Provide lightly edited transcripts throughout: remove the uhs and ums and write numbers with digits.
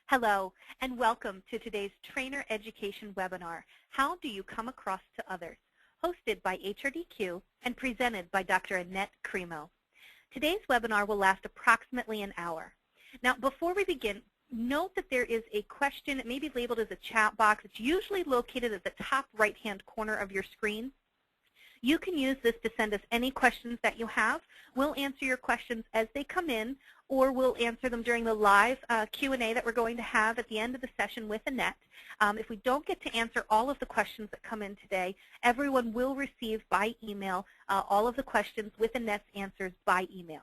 Hello, and welcome to today's Trainer Education webinar, How Do You Come Across to Others?, hosted by HRDQ and presented by Dr. Annette Cremo. Today's webinar will last approximately an hour. Now, before we begin, note that there is a question. It may be labeled as a chat box. It's usually located at the top right-hand corner of your screen. You can use this to send us any questions that you have. We'll answer your questions as they come in, or we'll answer them during the live Q&A that we're going to have at the end of the session with Annette. If we don't get to answer all of the questions that come in today, everyone will receive by email all of the questions with Annette's answers by email.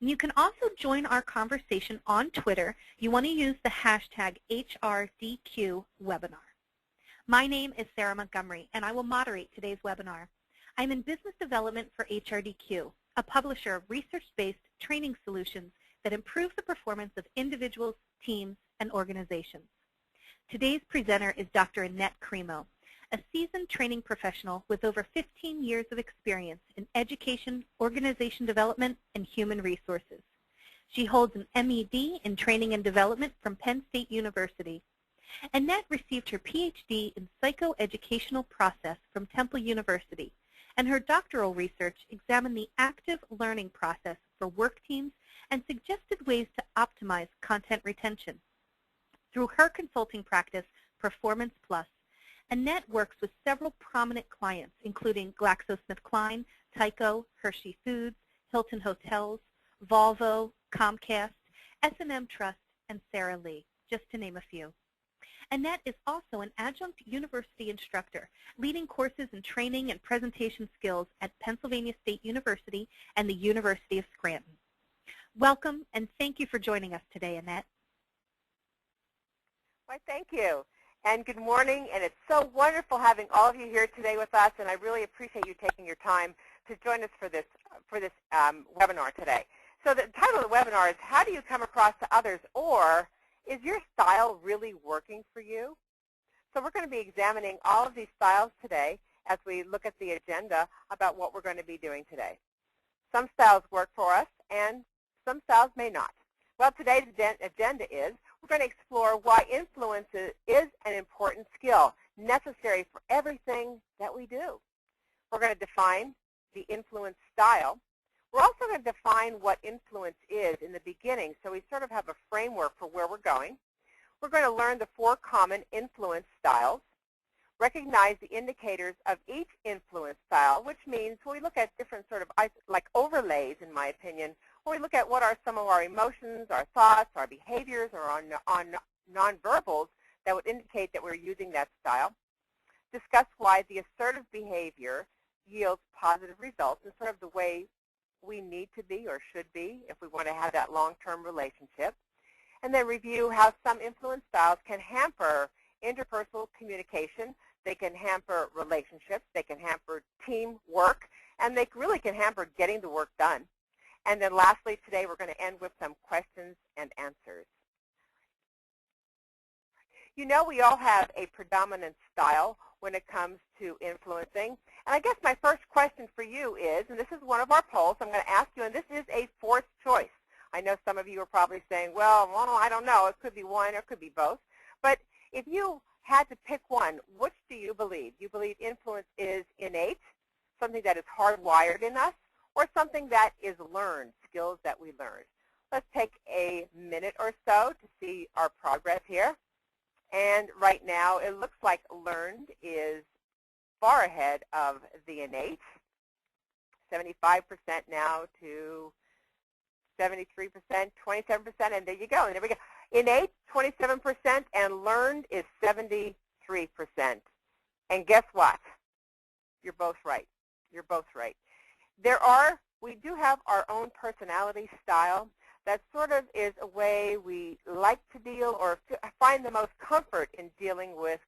And you can also join our conversation on Twitter. You want to use the hashtag HRDQ webinar. My name is Sarah Montgomery, and I will moderate today's webinar. I'm in business development for HRDQ, a publisher of research-based training solutions that improve the performance of individuals, teams, and organizations. Today's presenter is Dr. Annette Cremo, a seasoned training professional with over 15 years of experience in education, organization development, and human resources. She holds an MED in Training and Development from Penn State University. Annette received her PhD in Psychoeducational Process from Temple University, and her doctoral research examined the active learning process for work teams and suggested ways to optimize content retention. Through her consulting practice, Performance Plus, Annette works with several prominent clients, including GlaxoSmithKline, Tyco, Hershey Foods, Hilton Hotels, Volvo, Comcast, S&M Trust, and Sara Lee, just to name a few. Annette is also an adjunct university instructor, leading courses in training and presentation skills at Pennsylvania State University and the University of Scranton. Welcome, and thank you for joining us today, Annette. Why, thank you. And good morning, and it's so wonderful having all of you here today with us, and I really appreciate you taking your time to join us for this webinar today. So the title of the webinar is, How Do You Come Across to Others? Or, is your style really working for you? So we're going to be examining all of these styles today as we look at the agenda about what we're going to be doing today. Some styles work for us, and some styles may not. Well, today's agenda is we're going to explore why influence is an important skill necessary for everything that we do. We're going to define the influence style. We're also going to define what influence is in the beginning, so we sort of have a framework for where we're going. We're going to learn the 4 common influence styles, recognize the indicators of each influence style, which means when we look at different sort of like overlays, in my opinion, when we look at what are some of our emotions, our thoughts, our behaviors, or on nonverbals that would indicate that we're using that style. Discuss why the assertive behavior yields positive results and sort of the way we need to be or should be if we want to have that long-term relationship. And then review how some influence styles can hamper interpersonal communication. They can hamper relationships. They can hamper teamwork. And they really can hamper getting the work done. And then lastly, today we're going to end with some questions and answers. You know, we all have a predominant style when it comes to influencing. And I guess my first question for you is, and this is one of our polls, I'm going to ask you, and this is a 4th choice. I know some of you are probably saying, well, I don't know. It could be one or it could be both. But if you had to pick one, which do you believe? You believe influence is innate, something that is hardwired in us, or something that is learned, skills that we learn? Let's take a minute or so to see our progress here. And right now, it looks like learned is far ahead of the innate, 75% now to 73%, 27%, and there you go. And there we go. Innate, 27%, and learned is 73%. And guess what? You're both right. You're both right. We do have our own personality style. That sort of is a way we like to deal or find the most comfortable in dealing with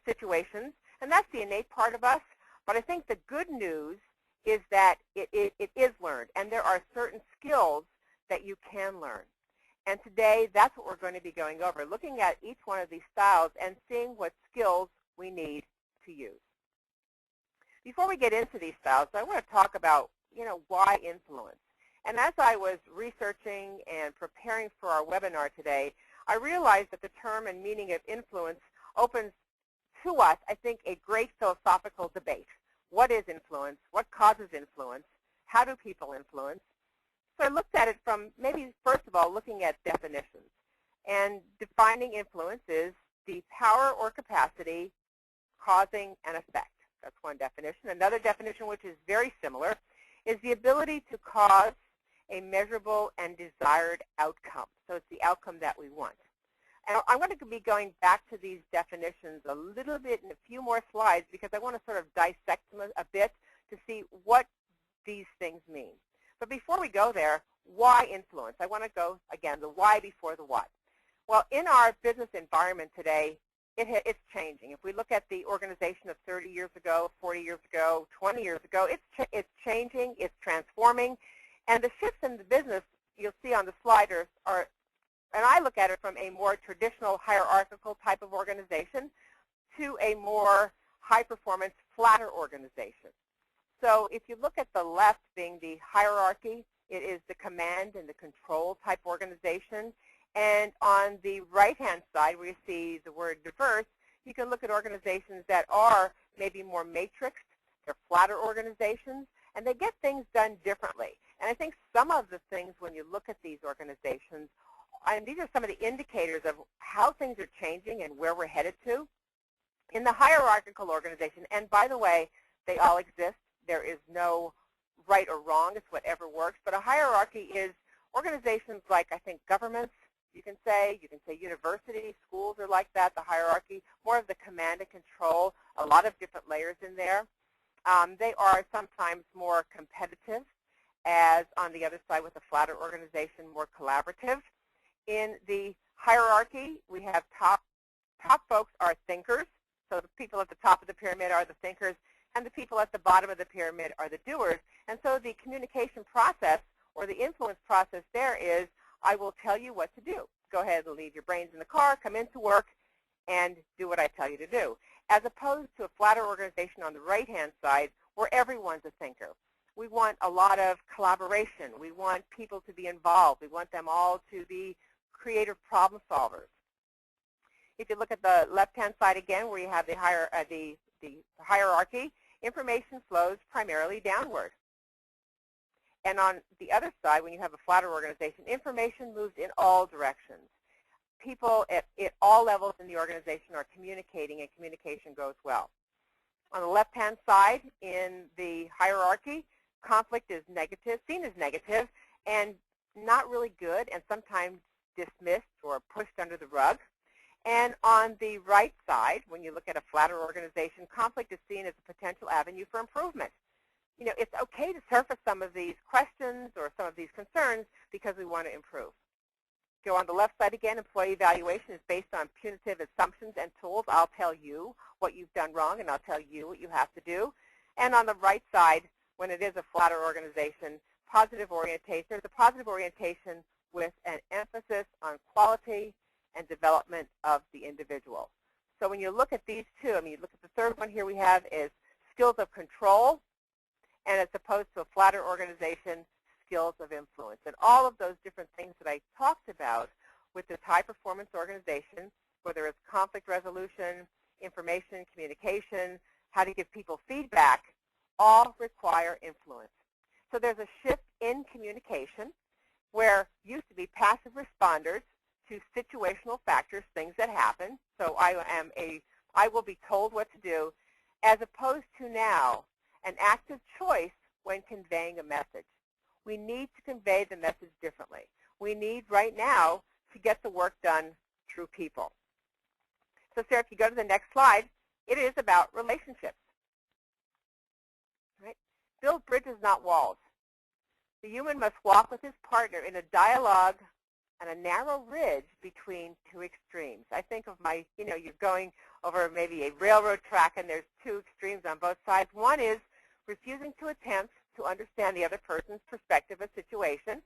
situations, and that's the innate part of us. But I think the good news is that it is learned, and there are certain skills that you can learn. And today, that's what we're going to be going over, looking at each one of these styles and seeing what skills we need to use. Before we get into these styles, I want to talk about, why influence. And as I was researching and preparing for our webinar today, I realized that the term and meaning of influence opens to us, I think, a great philosophical debate. What is influence? What causes influence? How do people influence? So I looked at it from maybe, first of all, looking at definitions. And defining influence is the power or capacity causing an effect. That's one definition. Another definition, which is very similar, is the ability to cause a measurable and desired outcome. So it's the outcome that we want. And I'm going to be going back to these definitions a little bit in a few more slides because I want to sort of dissect them a bit to see what these things mean. But before we go there, why influence? I want to go, again, the why before the what. Well, in our business environment today, it's changing. If we look at the organization of 30 years ago, 40 years ago, 20 years ago, it's changing, it's transforming. And the shifts in the business you'll see on the sliders are, and I look at it from a more traditional hierarchical type of organization to a more high-performance, flatter organization. So if you look at the left being the hierarchy, it is the command and the control type organization. And on the right-hand side where you see the word diverse, you can look at organizations that are maybe more matrixed, they're flatter organizations, and they get things done differently. And I think some of the things when you look at these organizations, and these are some of the indicators of how things are changing and where we're headed to. In the hierarchical organization, and by the way, they all exist. There is no right or wrong. It's whatever works. But a hierarchy is organizations like, I think, governments, you can say universities, schools are like that, the hierarchy, more of the command and control, a lot of different layers in there. They are sometimes more competitive, as on the other side with a flatter organization, more collaborative. In the hierarchy, we have top folks are thinkers. So the people at the top of the pyramid are the thinkers, and the people at the bottom of the pyramid are the doers. And so the communication process or the influence process there is, I will tell you what to do. Go ahead and leave your brains in the car, come into work, and do what I tell you to do. As opposed to a flatter organization on the right-hand side where everyone's a thinker. We want a lot of collaboration. We want people to be involved. We want them all to be creative problem solvers. If you look at the left-hand side again where you have the hierarchy, information flows primarily downward. And on the other side, when you have a flatter organization, information moves in all directions. People at all levels in the organization are communicating, and communication goes well. On the left-hand side in the hierarchy, conflict is negative, seen as negative, and not really good, and sometimes dismissed or pushed under the rug. And on the right side, when you look at a flatter organization, conflict is seen as a potential avenue for improvement. You know, it's okay to surface some of these questions or some of these concerns because we want to improve. Go on the left side again, employee evaluation is based on punitive assumptions and tools. I'll tell you what you've done wrong, and I'll tell you what you have to do. And on the right side, when it is a flatter organization, positive orientation, there's a positive orientation with an emphasis on quality and development of the individual. So when you look at these two, I mean, you look at the third one here we have is skills of control, and as opposed to a flatter organization, skills of influence. And all of those different things that I talked about with this high-performance organization, whether it's conflict resolution, information, communication, how to give people feedback, all require influence. So there's a shift in communication where used to be passive responders to situational factors, things that happen. So I will be told what to do, as opposed to now an active choice when conveying a message. We need to convey the message differently. We need right now to get the work done through people. So Sarah, if you go to the next slide, it is about relationships. Right? Build bridges, not walls. The human must walk with his partner in a dialogue and a narrow ridge between two extremes. I think of you're going over maybe a railroad track and there's two extremes on both sides. One is refusing to attempt to understand the other person's perspective of situation,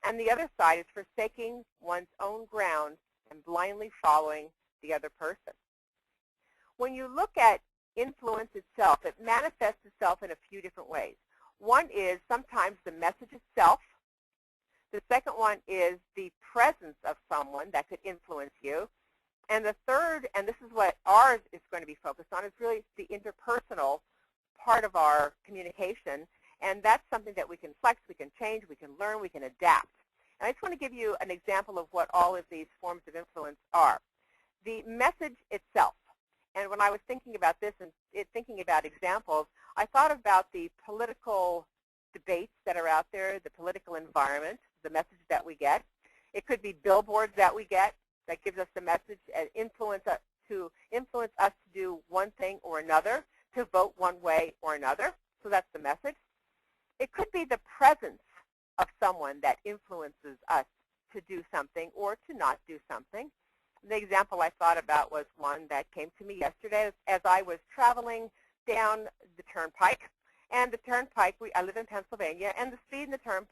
and the other side is forsaking one's own ground and blindly following the other person. When you look at influence itself, it manifests itself in a few different ways. One is sometimes the message itself The second one is the presence of someone that could influence you. And the third, and this is what ours is going to be focused on, is really the interpersonal part of our communication. And that's something that we can flex, we can change, we can learn, we can adapt. And I just want to give you an example of what all of these forms of influence are. The message itself. And when I was thinking about this and thinking about examples, I thought about the political debates that are out there, the political environment, the message that we get. It could be billboards that we get that gives us the message and influence us to do one thing or another, to vote one way or another. So that's the message. It could be the presence of someone that influences us to do something or to not do something. The example I thought about was one that came to me yesterday as I was traveling down the turnpike. And the turnpike, I live in Pennsylvania, and the speed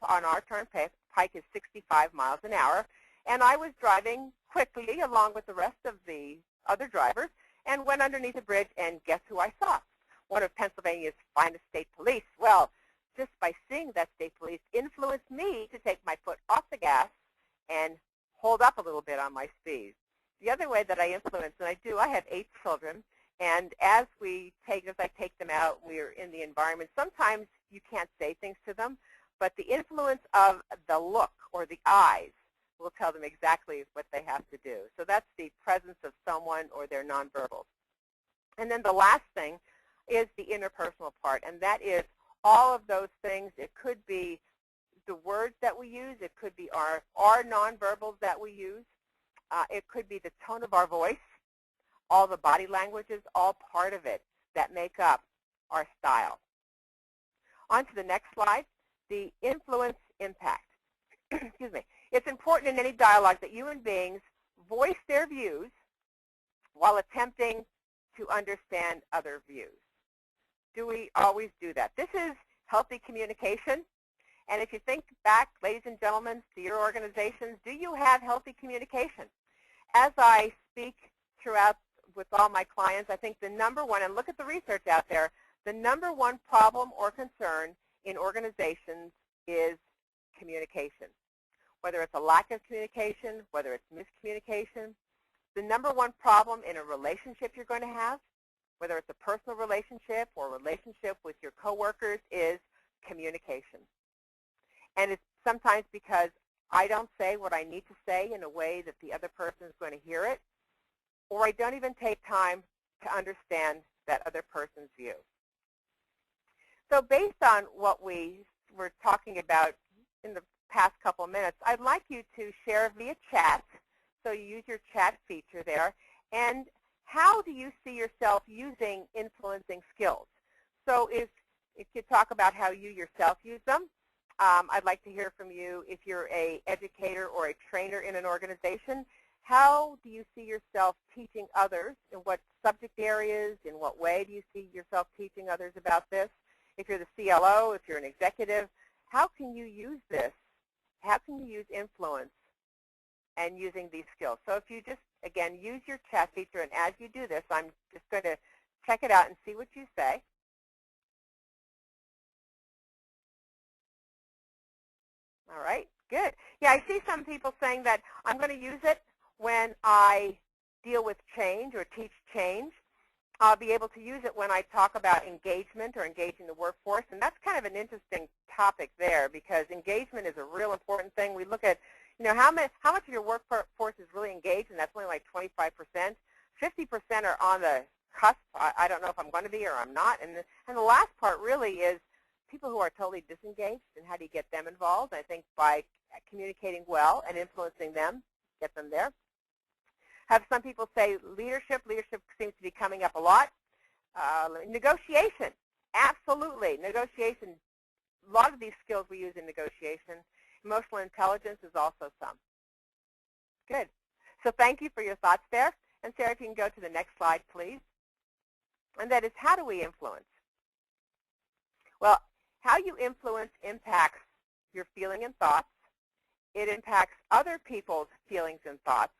on our turnpike is 65 miles an hour. And I was driving quickly along with the rest of the other drivers and went underneath a bridge, and guess who I saw? One of Pennsylvania's finest state police. Well, just by seeing that state police influenced me to take my foot off the gas and hold up a little bit on my speed. The other way that I influence, and I have 8 children, and as I take them out, we're in the environment. Sometimes you can't say things to them, but the influence of the look or the eyes will tell them exactly what they have to do. So that's the presence of someone or their nonverbals. And then the last thing is the interpersonal part, and that is all of those things. It could be the words that we use. It could be our nonverbals that we use. It could be the tone of our voice, all the body languages, all part of it that make up our style. On to the next slide, the influence impact. Excuse me. It's important in any dialogue that human beings voice their views while attempting to understand other views. Do we always do that? This is healthy communication. And if you think back, ladies and gentlemen, to your organizations, do you have healthy communication? As I speak throughout with all my clients, I think the number one, and look at the research out there, the number one problem or concern in organizations is communication. Whether it's a lack of communication, whether it's miscommunication, the number one problem in a relationship you're going to have, whether it's a personal relationship or a relationship with your coworkers, is communication. And it's sometimes because I don't say what I need to say in a way that the other person is going to hear it, or I don't even take time to understand that other person's view. So based on what we were talking about in the past couple of minutes, I'd like you to share via chat, so you use your chat feature there, and how do you see yourself using influencing skills? So if you talk about how you yourself use them, I'd like to hear from you if you're an educator or a trainer in an organization. How do you see yourself teaching others? In what subject areas? In what way do you see yourself teaching others about this? If you're the CLO, if you're an executive, how can you use this? How can you use influence and using these skills? So if you just, again, use your chat feature, and as you do this, I'm just going to check it out and see what you say. All right, good. Yeah, I see some people saying that I'm going to use it when I deal with change or teach change. I'll be able to use it when I talk about engagement or engaging the workforce, and that's kind of an interesting topic there because engagement is a real important thing. We look at, how much of your workforce is really engaged, and that's only like 25%. 50% are on the cusp. I don't know if I'm going to be or I'm not. And the last part really is people who are totally disengaged, and how do you get them involved? I think by communicating well and influencing them, get them there. Have some people say leadership. Leadership seems to be coming up a lot. Negotiation, absolutely. Negotiation, a lot of these skills we use in negotiation. Emotional intelligence is also some. Good. So thank you for your thoughts there. And Sarah, if you can go to the next slide, please. And that is, how do we influence? Well, how you influence impacts your feeling and thoughts. It impacts other people's feelings and thoughts.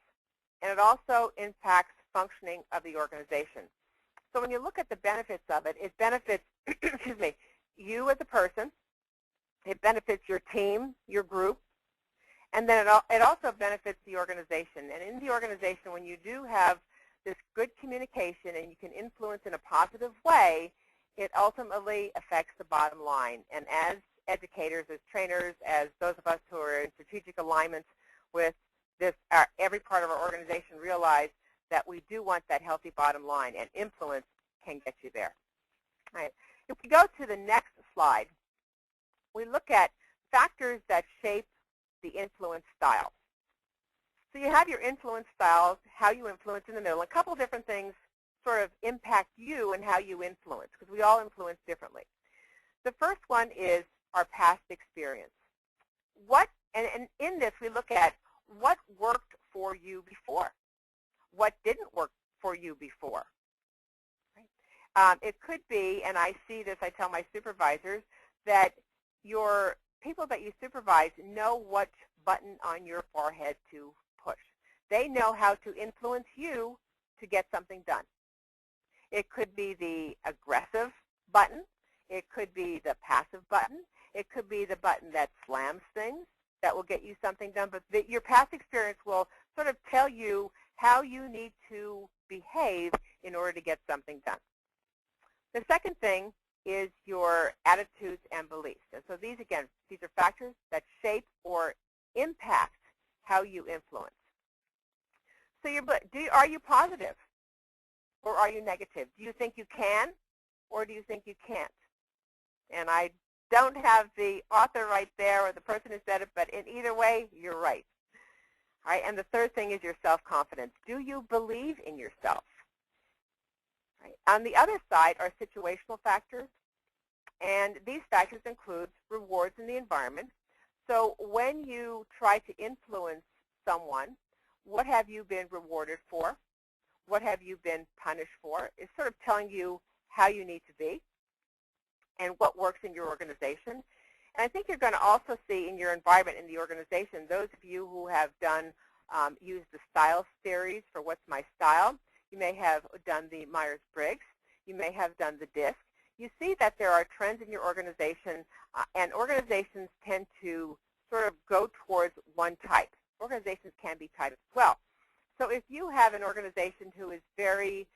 And it also impacts functioning of the organization. So when you look at the benefits of it, it benefits excuse me, you as a person. It benefits your team, your group. And then it also benefits the organization. And in the organization, when you do have this good communication and you can influence in a positive way, it ultimately affects the bottom line. And as educators, as trainers, as those of us who are in strategic alignments with this, every part of our organization realize that we do want that healthy bottom line, and influence can get you there. All right. If we go to the next slide, we look at factors that shape the influence style. So you have your influence styles, how you influence in the middle. A couple of different things sort of impact you and how you influence, because we all influence differently. The first one is our past experience. And in this we look at what worked for you before, what didn't work for you before. Right? It could be, and I see this, I tell my supervisors, that your people that you supervise know what button on your forehead to push. They know how to influence you to get something done. It could be the aggressive button. It could be the passive button. It could be the button that slams things that will get you something done. But your past experience will sort of tell you how you need to behave in order to get something done. The second thing is your attitudes and beliefs. And so these, again, these are factors that shape or impact how you influence. So are you positive or are you negative? Do you think you can or do you think you can't? And I don't have the author right there or the person who said it, but in either way, you're right. All right, and the third thing is your self-confidence. Do you believe in yourself? Right. On the other side are situational factors, and these factors include rewards in the environment. So when you try to influence someone, what have you been rewarded for? What have you been punished for? It's sort of telling you how you need to be and what works in your organization. And I think you're going to also see in your environment in the organization, those of you who have done, used the style series for What's My Style, you may have done the Myers-Briggs, you may have done the DISC. You see that there are trends in your organization, and organizations tend to sort of go towards one type. Organizations can be typed as well. So if you have an organization who is very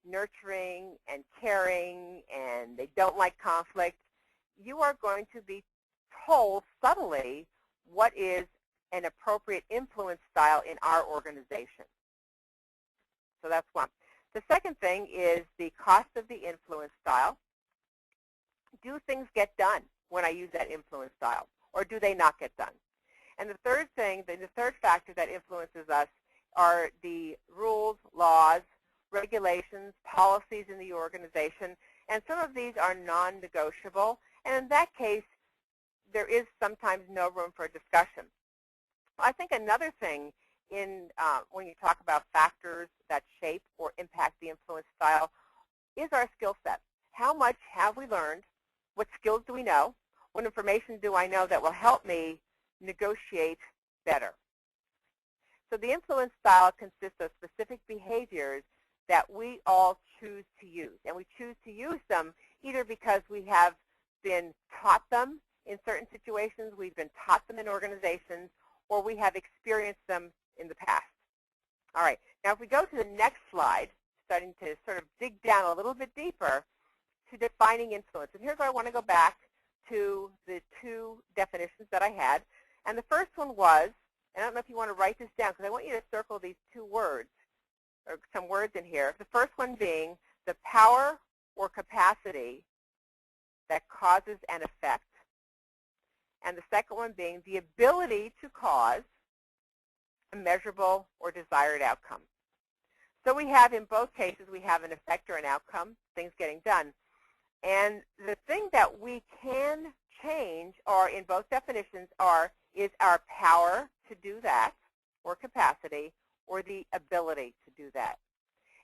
nurturing and caring and they don't like conflict, you are going to be told subtly what is an appropriate influence style in our organization. So that's one. The second thing is the cost of the influence style. Do things get done when I use that influence style, or do they not get done? And the third thing, the third factor that influences us are the rules, laws, regulations, policies in the organization, and some of these are non-negotiable. And in that case, there is sometimes no room for discussion. I think another thing when you talk about factors that shape or impact the influence style is our skill set. How much have we learned? What skills do we know? What information do I know that will help me negotiate better? So the influence style consists of specific behaviors that we all choose to use. And we choose to use them either because we have been taught them in certain situations, we've been taught them in organizations, or we have experienced them in the past. All right, now if we go to the next slide, starting to sort of dig down a little bit deeper to defining influence. And here's where I want to go back to the two definitions that I had. And the first one was, and I don't know if you want to write this down because I want you to circle these two words, or some words in here. The first one being the power or capacity that causes an effect. And the second one being the ability to cause a measurable or desired outcome. So we have, in both cases, we have an effect or an outcome, things getting done. And the thing that we can change, or in both definitions, is our power to do that, or capacity, or the ability to do that.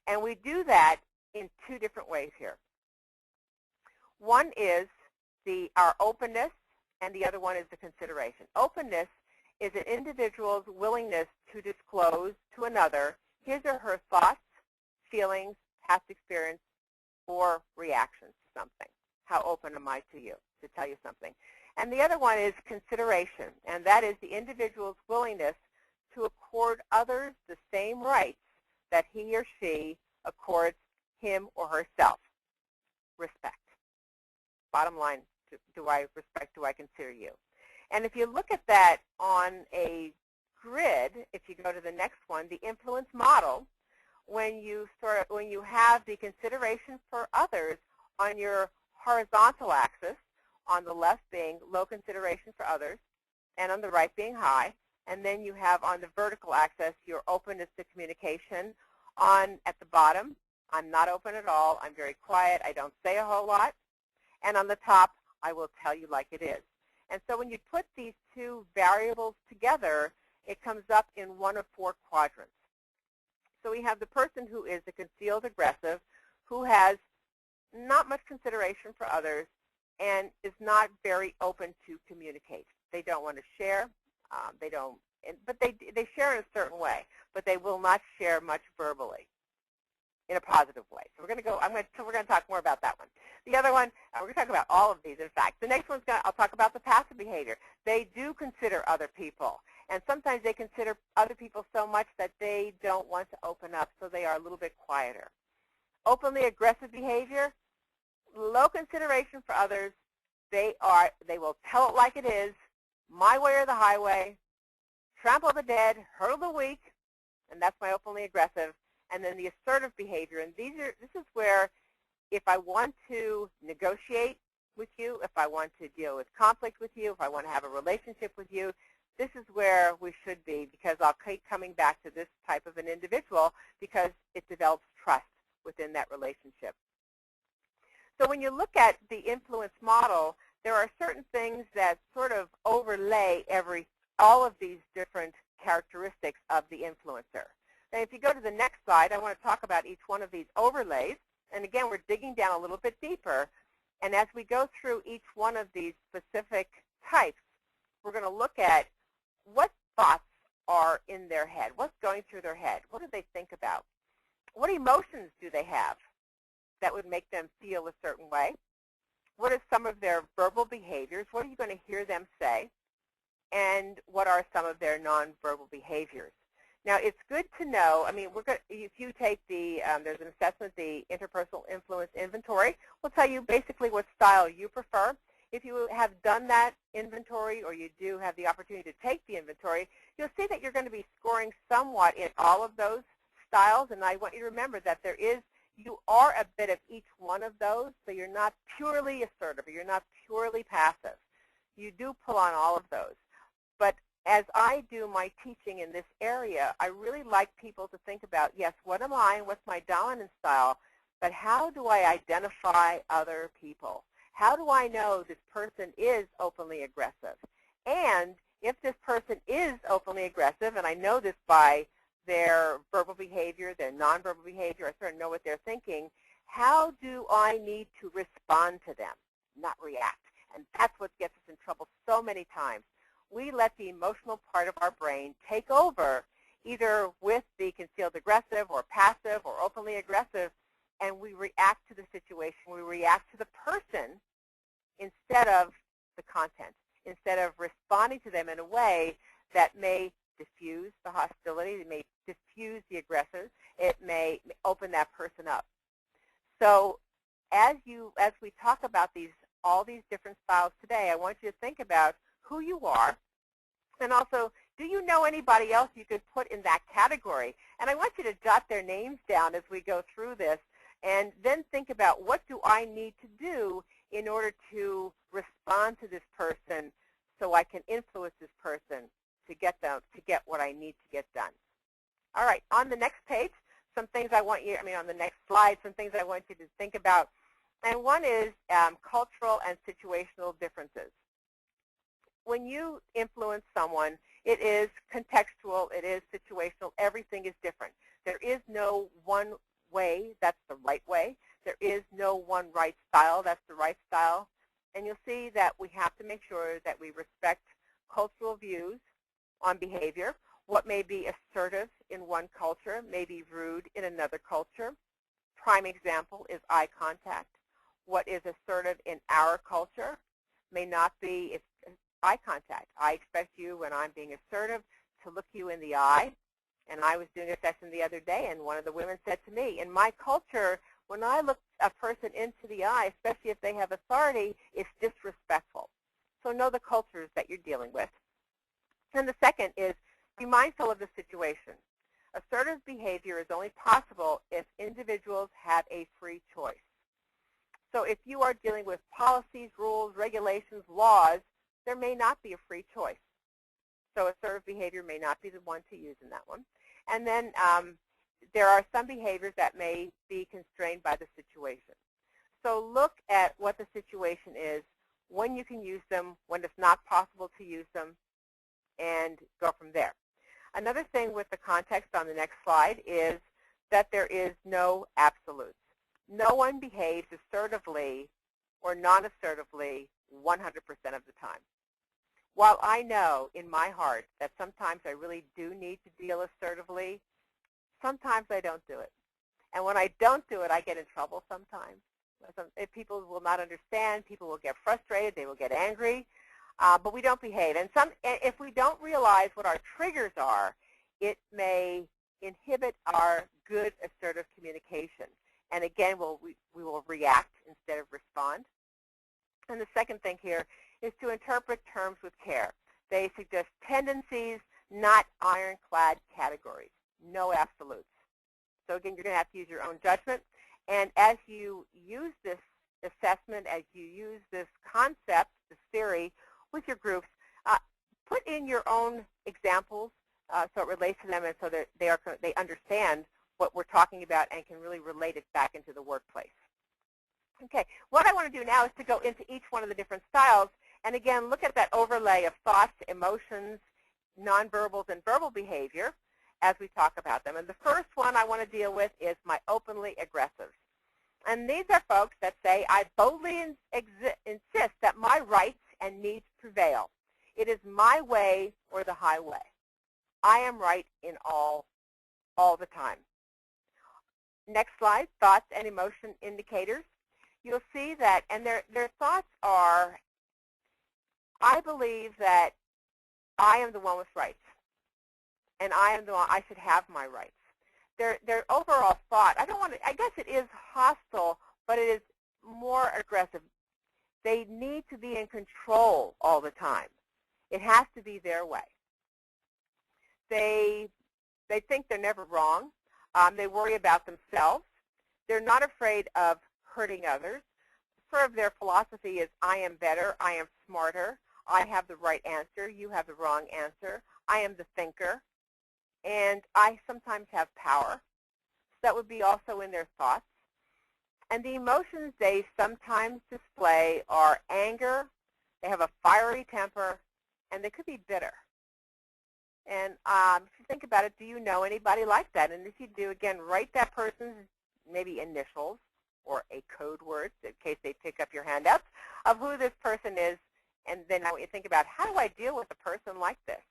And we do that in two different ways here. One is our openness, and the other one is the consideration. Openness is an individual's willingness to disclose to another his or her thoughts, feelings, past experience, or reactions to something. How open am I to you, to tell you something? And the other one is consideration, and that is the individual's willingness to accord others the same rights that he or she accords him or herself. Respect. Bottom line, do I respect, do I consider you? And if you look at that on a grid, if you go to the next one, the influence model, when you have the consideration for others on your horizontal axis, on the left being low consideration for others, and on the right being high, and then you have on the vertical axis your openness to communication. At the bottom, I'm not open at all, I'm very quiet, I don't say a whole lot, and on the top, I will tell you like it is. And so when you put these two variables together, it comes up in one of four quadrants. So we have the person who is a concealed aggressive, who has not much consideration for others, and is not very open to communicate. They don't want to share. But they share in a certain way, but they will not share much verbally in a positive way. So we're going to talk more about that one. The other one, we're going to talk about all of these, in fact. The next one's I'll talk about the passive behavior. They do consider other people, and sometimes they consider other people so much that they don't want to open up, so they are a little bit quieter. Openly aggressive behavior, low consideration for others. They will tell it like it is, my way or the highway, trample the dead, hurdle the weak, and that's my openly aggressive. And then the assertive behavior, and this is where if I want to negotiate with you, if I want to deal with conflict with you, if I want to have a relationship with you, this is where we should be, because I'll keep coming back to this type of an individual because it develops trust within that relationship. So when you look at the influence model, there are certain things that sort of overlay all of these different characteristics of the influencer. And if you go to the next slide, I want to talk about each one of these overlays. And again, we're digging down a little bit deeper. And as we go through each one of these specific types, we're going to look at what thoughts are in their head, what's going through their head, what do they think about, what emotions do they have that would make them feel a certain way, what are some of their verbal behaviors, what are you going to hear them say, and what are some of their nonverbal behaviors. Now, it's good to know, if you take there's an assessment, the Interpersonal Influence Inventory, will tell you basically what style you prefer. If you have done that inventory, or you do have the opportunity to take the inventory, you'll see that you're going to be scoring somewhat in all of those styles, and I want you to remember that you are a bit of each one of those, so you're not purely assertive, or you're not purely passive. You do pull on all of those. But as I do my teaching in this area, I really like people to think about, yes, what am I and what's my dominant style, but how do I identify other people? How do I know this person is openly aggressive? And if this person is openly aggressive, and I know this by their verbal behavior, their nonverbal behavior, I sort of know what they're thinking, how do I need to respond to them, not react? And that's what gets us in trouble so many times. We let the emotional part of our brain take over, either with the concealed aggressive or passive or openly aggressive, and we react to the situation. We react to the person instead of the content, instead of responding to them in a way that may diffuse the hostility, it may diffuse the aggressor, it may open that person up. So as we talk about all these different styles today, I want you to think about who you are, and also, do you know anybody else you could put in that category? And I want you to jot their names down as we go through this, and then think about, what do I need to do in order to respond to this person so I can influence this person to get what I need to get done. All right, on the next page, on the next slide, some things I want you to think about. And one is cultural and situational differences. When you influence someone, it is contextual, it is situational, everything is different. There is no one way that's the right way. There is no one right style that's the right style. And you'll see that we have to make sure that we respect cultural views on behavior. What may be assertive in one culture may be rude in another culture. Prime example is eye contact. What is assertive in our culture may not be eye contact. I expect you, when I'm being assertive, to look you in the eye. And I was doing a session the other day, and one of the women said to me, in my culture, when I look a person into the eye, especially if they have authority, it's disrespectful. So know the cultures that you're dealing with. And the second is be mindful of the situation. Assertive behavior is only possible if individuals have a free choice. So if you are dealing with policies, rules, regulations, laws, there may not be a free choice. So assertive behavior may not be the one to use in that one. And then there are some behaviors that may be constrained by the situation. So look at what the situation is, when you can use them, when it's not possible to use them, and go from there. Another thing with the context on the next slide is that there is no absolutes. No one behaves assertively or non-assertively 100% of the time. While I know in my heart that sometimes I really do need to deal assertively, sometimes I don't do it. And when I don't do it, I get in trouble sometimes. If people will not understand, people will get frustrated, they will get angry, but we don't behave. And if we don't realize what our triggers are, it may inhibit our good assertive communication. And again, we will react instead of respond. And the second thing here is to interpret terms with care. They suggest tendencies, not ironclad categories. No absolutes. So again, you're going to have to use your own judgment. And as you use this assessment, as you use this concept, this theory, with your groups, put in your own examples so it relates to them and so that they understand what we're talking about and can really relate it back into the workplace. Okay, what I want to do now is to go into each one of the different styles and again look at that overlay of thoughts, emotions, nonverbals, and verbal behavior as we talk about them. And the first one I want to deal with is my openly aggressive. And these are folks that say, I boldly insist that my rights and needs prevail. It is my way or the highway. I am right in all the time. Next slide, thoughts and emotion indicators. You'll see that, and their thoughts are, I believe that I am the one with rights, and I am the one, I should have my rights. Their overall thought, I guess it is hostile, but it is more aggressive. They need to be in control all the time. It has to be their way. They think they're never wrong. They worry about themselves. They're not afraid of hurting others. Sort of their philosophy is, I am better, I am smarter, I have the right answer, you have the wrong answer, I am the thinker, and I sometimes have power. So that would be also in their thoughts. And the emotions they sometimes display are anger, they have a fiery temper, and they could be bitter. And if you think about it, do you know anybody like that? And if you do, again, write that person's maybe initials or a code word in case they pick up your handouts of who this person is. And then I want you to think about, how do I deal with a person like this?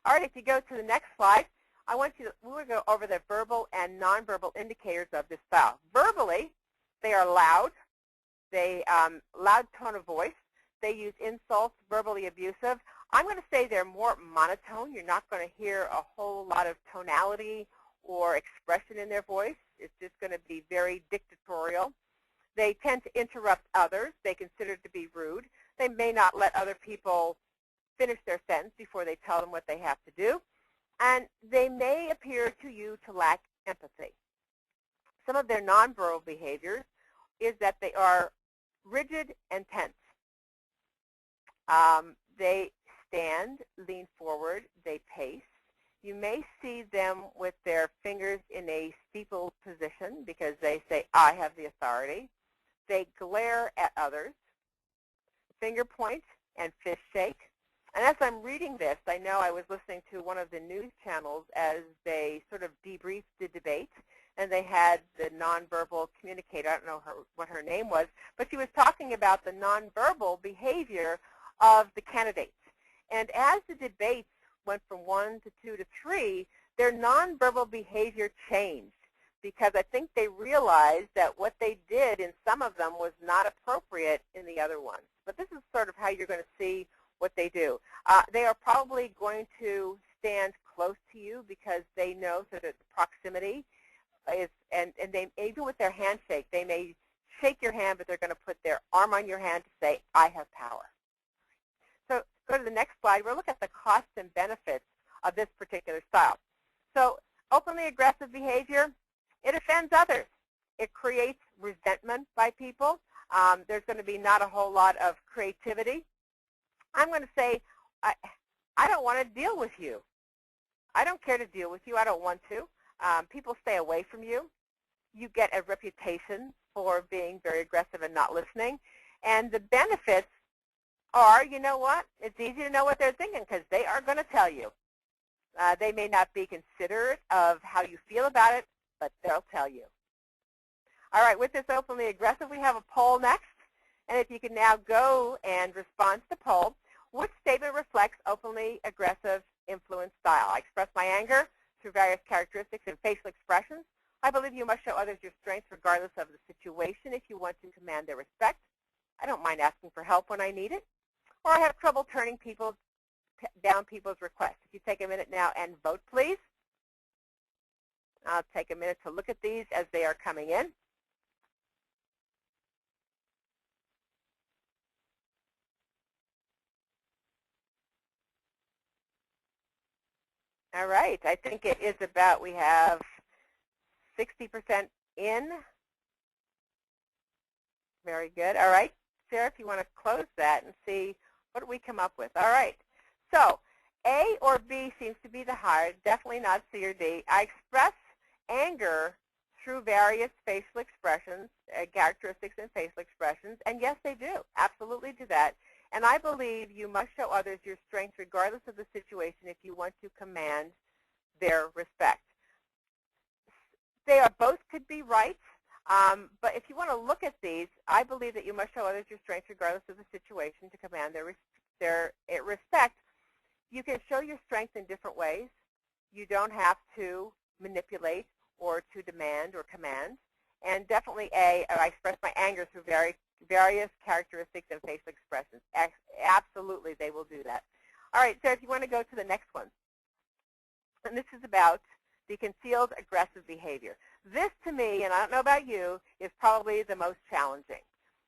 All right, if you go to the next slide, we're going to go over the verbal and nonverbal indicators of this style. Verbally, they are loud. They loud tone of voice. They use insults, verbally abusive. I'm going to say they're more monotone. You're not going to hear a whole lot of tonality or expression in their voice. It's just going to be very dictatorial. They tend to interrupt others. They consider it to be rude. They may not let other people finish their sentence before they tell them what they have to do. And they may appear to you to lack empathy. Some of their nonverbal behaviors is that they are rigid and tense. They stand, lean forward, they pace. You may see them with their fingers in a steepled position because they say, I have the authority. They glare at others, finger point, and fist shake. And as I'm reading this, I know I was listening to one of the news channels as they sort of debriefed the debate, and they had the nonverbal communicator, I don't know what her name was, but she was talking about the nonverbal behavior of the candidates. And as the debates went from 1 to 2 to 3, their nonverbal behavior changed. because I think they realized that what they did in some of them was not appropriate in the other ones. But this is sort of how you're going to see what they do. They are probably going to stand close to you because they know that the proximity is, and they, even with their handshake, they may shake your hand, but they're going to put their arm on your hand to say, I have power. So go to the next slide. We'll look at the costs and benefits of this particular style. So openly aggressive behavior, it offends others. It creates resentment by people. There's going to be not a whole lot of creativity. I'm going to say, I don't want to deal with you. I don't care to deal with you. I don't want to. People stay away from you. You get a reputation for being very aggressive and not listening. And the benefits are, you know what? It's easy to know what they're thinking because they are going to tell you. They may not be considerate of how you feel about it, but they'll tell you. All right, with this openly aggressive, we have a poll next. And if you can now go and respond to the poll, which statement reflects openly aggressive influence style? I express my anger through various characteristics and facial expressions. I believe you must show others your strengths regardless of the situation if you want to command their respect. I don't mind asking for help when I need it. Or I have trouble turning down people's requests. If you take a minute now and vote, please. I'll take a minute to look at these as they are coming in. All right, I think it is about, we have 60% in. Very good. All right, Sarah, if you want to close that and see what do we come up with. All right, so A or B seems to be the higher, definitely not C or D. I express anger through various facial expressions, characteristics and facial expressions, and yes, they do, absolutely do that. And I believe you must show others your strength regardless of the situation if you want to command their respect. They are both could be right, but if you want to look at these, I believe that you must show others your strength regardless of the situation to command their respect. You can show your strength in different ways. You don't have to manipulate or to demand or command. And definitely A, I express my anger through various characteristics and facial expressions. Absolutely, they will do that. All right, so if you want to go to the next one. And this is about the concealed aggressive behavior. This, to me, and I don't know about you, is probably the most challenging.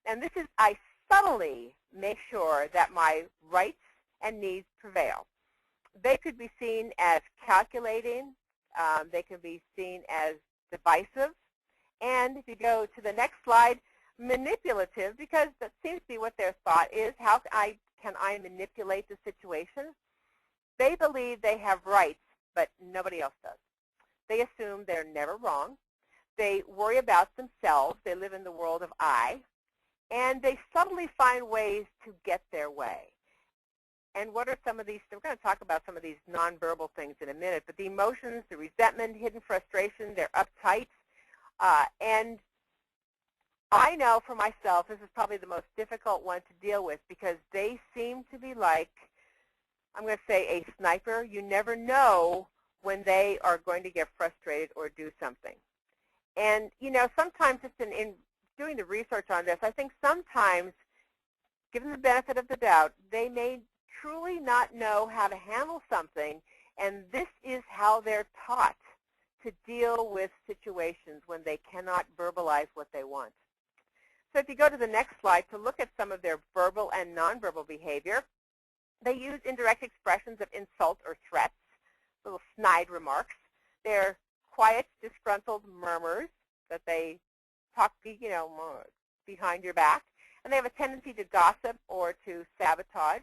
And this is, I subtly make sure that my rights and needs prevail. They could be seen as calculating. They can be seen as divisive. And if you go to the next slide, manipulative, because that seems to be what their thought is. How can I manipulate the situation? They believe they have rights, but nobody else does. They assume they're never wrong. They worry about themselves. They live in the world of I. And they subtly find ways to get their way. And what are some of these? We're going to talk about some of these nonverbal things in a minute, but the emotions, the resentment, hidden frustration, they're uptight. And I know for myself, this is probably the most difficult one to deal with because they seem to be like, I'm going to say a sniper. You never know when they are going to get frustrated or do something. And, you know, sometimes it's in doing the research on this, I think sometimes, given the benefit of the doubt, they may truly not know how to handle something, and this is how they're taught to deal with situations when they cannot verbalize what they want. So if you go to the next slide to look at some of their verbal and nonverbal behavior, they use indirect expressions of insult or threats, little snide remarks. They're quiet, disgruntled murmurs that they talk, you know, behind your back. And they have a tendency to gossip or to sabotage,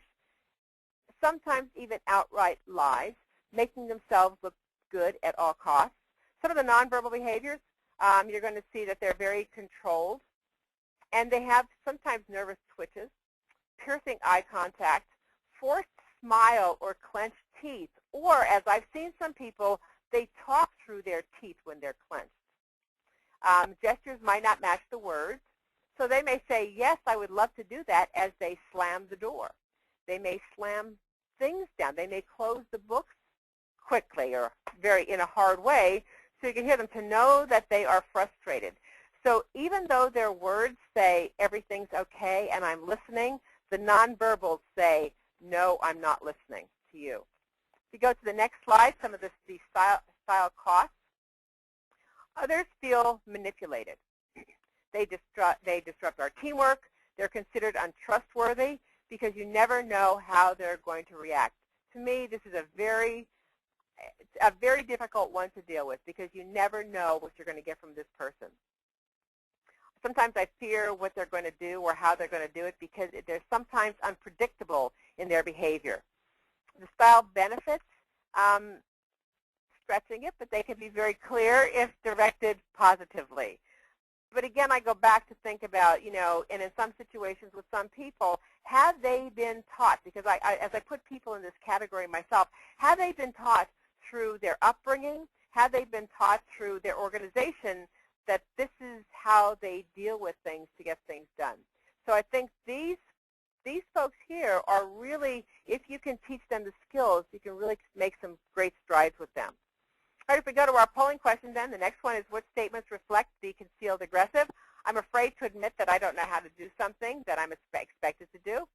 sometimes even outright lies, making themselves look good at all costs. Some of the nonverbal behaviors, you're going to see that they're very controlled. And they have sometimes nervous twitches, piercing eye contact, forced smile or clenched teeth, or as I've seen some people, they talk through their teeth when they're clenched. Gestures might not match the words, so they may say, yes, I would love to do that, as they slam the door. They may slam things down. They may close the books quickly or in a hard way so you can hear them, to know that they are frustrated. So even though their words say everything's okay and I'm listening, the nonverbals say, no, I'm not listening to you. If you go to the next slide, some of these style costs. Others feel manipulated. They disrupt our teamwork. They're considered untrustworthy because you never know how they're going to react. To me, this is a very difficult one to deal with because you never know what you're going to get from this person. Sometimes I fear what they're going to do or how they're going to do it because they're sometimes unpredictable in their behavior. The style benefits, stretching it, but they can be very clear if directed positively. But again, I go back to think about, and in some situations with some people, have they been taught, because as I put people in this category myself, have they been taught through their upbringing, have they been taught through their organization that this is how they deal with things to get things done? So I think these folks here are really, if you can teach them the skills, you can really make some great strides with them. All right, if we go to our polling question then, the next one is, what statements reflect the concealed aggressive? I'm afraid to admit that I don't know how to do something that I'm expected to do.